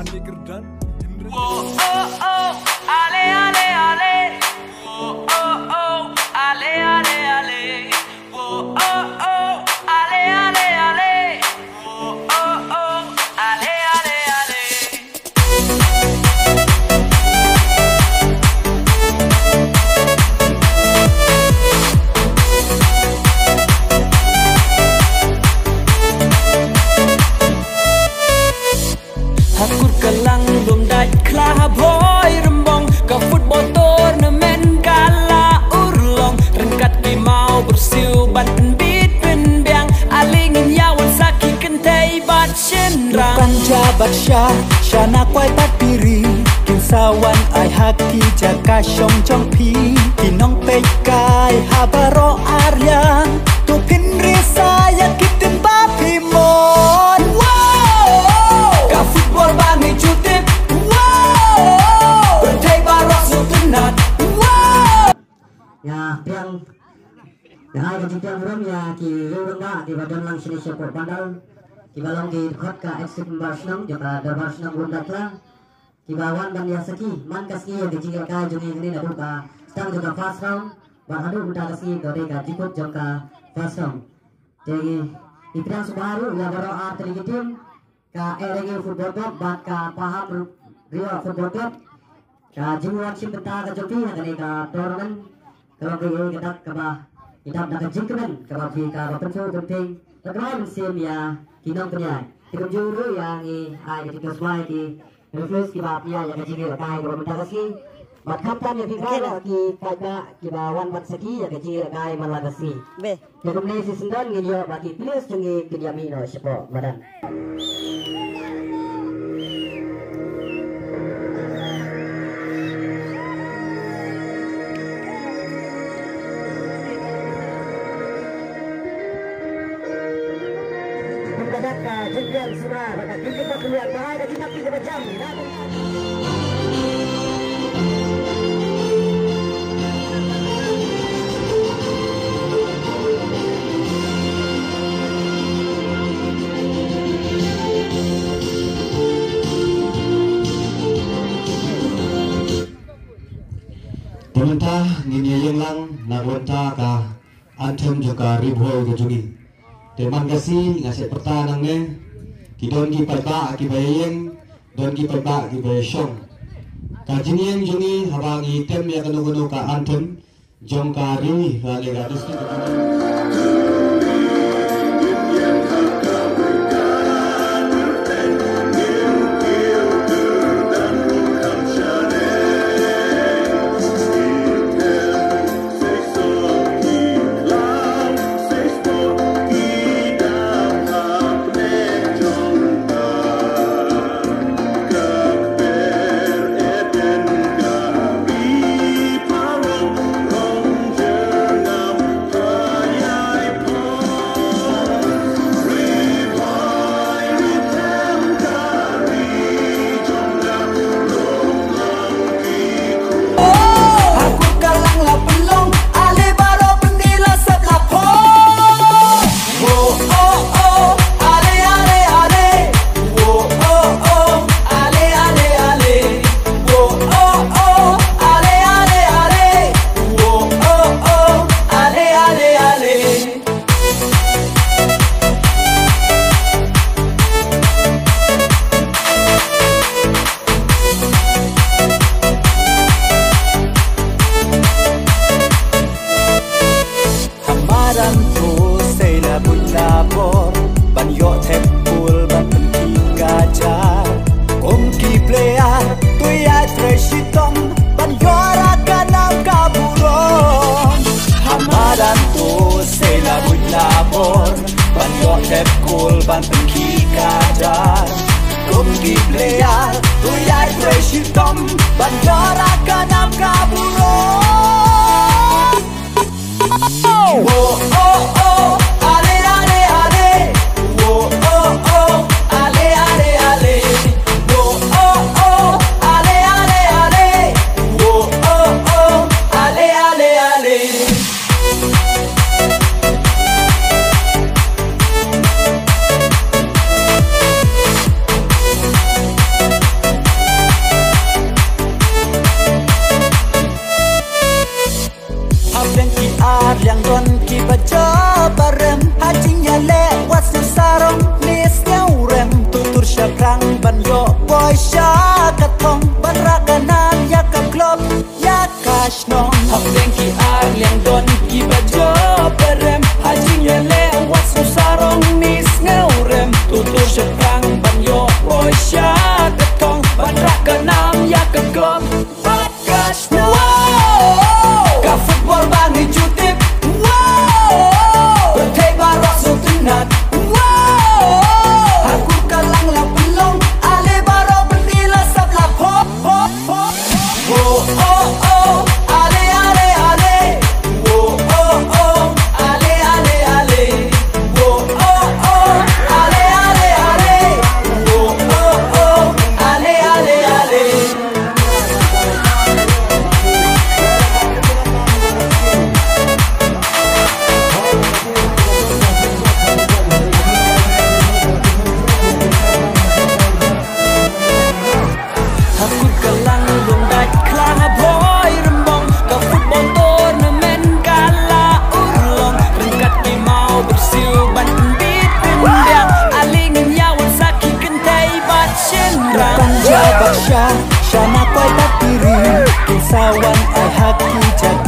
Ani Gerdan. Oh oh oh, ale ale ale. Oh oh oh, ale ale ale. Oh oh oh, ale ale ale. Oh oh oh, ale ale ale. Aku kelang belum dah kelah boy rembong ke football tournament kala urlong rengkat ki mau bersiu ban beat ben biang alingin yawan saki kentai bat cendrang bukan jabat syana kwai bat piri kinsawan ai haki jaka syong chong pi kinong pekai habaro aryang tu kinri saya kitim bapi mon ka football bangi cutip bertai barok sutunat ya yang ai ka jitiang ram ya ki ruranga di badan lang sini syukur pandal ki balong di khot ka FC Barcelona jaka da Barcelona gundatla ki bawan dan ya saki man kaski yang dijingil ka jungi ini na buka stang juga first round bahadu uta kaski dore ka jikut jangka first round jadi ikrang subaru ya baro art legitim ka erenge football club bat ka paham Rio football club ka jimuan sim benta ka jopi ya ka tournament kalau ke kita ka ba kita nak jingkemen ka ba fi ka ba pencu penting terlalu sim ya kinong punya kita juru yang ai kita sesuai di refresh ki ba ya ka jingil ka ba benta kasi bat kapten ya fi ka ki ka ki ba wan bat saki ya ka jingil ka malagasi be ya kumne si sendan ngi yo ba ki please jungi kinyami no sipo madan Jengkel semua, maka kita keluar bahaya kita 3 jam. Pemerintah ngini yang lang nak wenta ka anthem juga ribuan ke jungi. Terima kasih ngasih pertahanan ni. Kidon ki pada ki bayeng, don ki pada ki bayong. Kajinian jungi habang item ya kanu ka anthem jongkari hale gadis ki.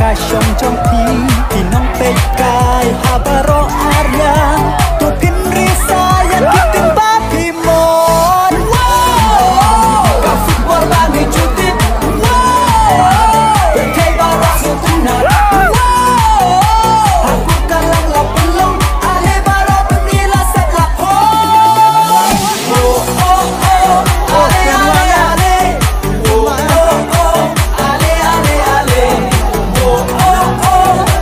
kasyong jongpi Kinong pekay habaro aryang Tupin risayan kitin papimon Ka football bagi cutit Berkay barak setunat Aku kalang la pelong Ale barak penila set la pon Ale ale ale Ale ale ale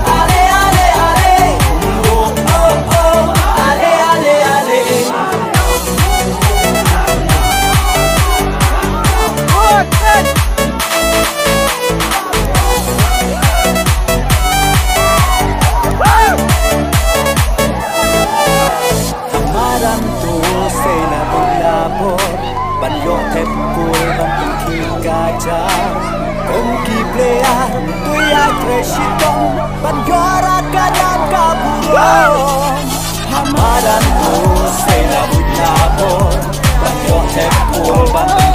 Ale ale ale Ale ale ale Maram tu say labor Banyo tepul bang ki gajah Kong ki plea tu ya kreshitong Banyo rakadan kaburong Maram tu say labor Banyo tepul bang